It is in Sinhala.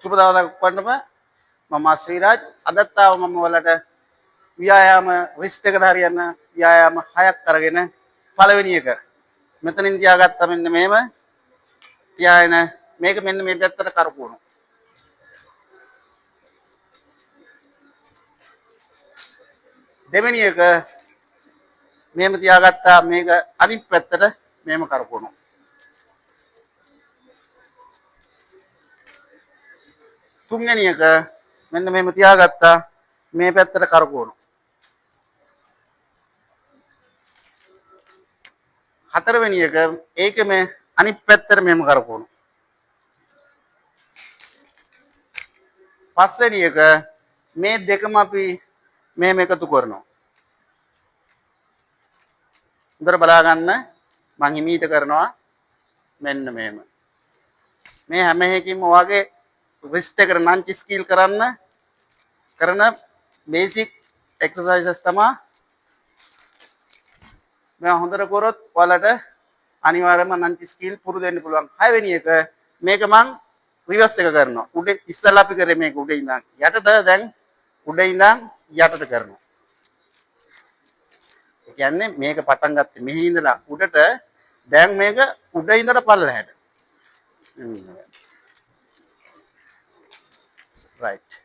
සුබ දවසක් වන්නම මම ශ්‍රීරාජ් අදත් ආව මම ඔයාලට ව්‍යායාම රිස්ට් එකට හරියන ව්‍යායාම 6ක් අරගෙන පළවෙනි එක මෙතනින් තියාගත්තා මෙන්න මෙහෙම තියාගෙන මේක මෙන්න මේ පැත්තට කරකවනවා දෙවෙනි එක මෙහෙම තියාගත්තා මේක අනිත් පැත්තට මෙහෙම කරකවනවා තුන්වෙනි එක මෙන්න මෙහෙම තියාගත්තා මේ පැත්තට කරකවනවා හතරවෙනි එක ඒකම අනිත් පැත්තට මෙහෙම කරකවනවා පස්වෙනි එක මේ දෙකම අපි මෙහෙම එකතු කරනවා හොඳට බලා ගන්න මං හිමීට කරනවා මෙන්න මෙහෙම මේ හැම එකකින්ම ඔයගේ රිස්ට් එකට නංචි ස්කිල් කරන බේසික් එක්සර්සයිසස් තමයි මම හොඳට කරොත් ඔයාලට අනිවාර්යයෙන්ම නංචි ස්කිල් පුරුදු වෙන්න පුළුවන් 6 වෙනි එක මේක මං රිවර්ස් එක කරනවා උඩ ඉස්සල්ලා අපි කරේ මේක උඩ ඉඳන් යටට දැන් උඩ ඉඳන් යටට කරනවා ඒ කියන්නේ මේක පටන් ගත්තේ මෙහි ඉඳලා උඩට දැන් මේක උඩ ඉඳලා පල්ලෙහාට right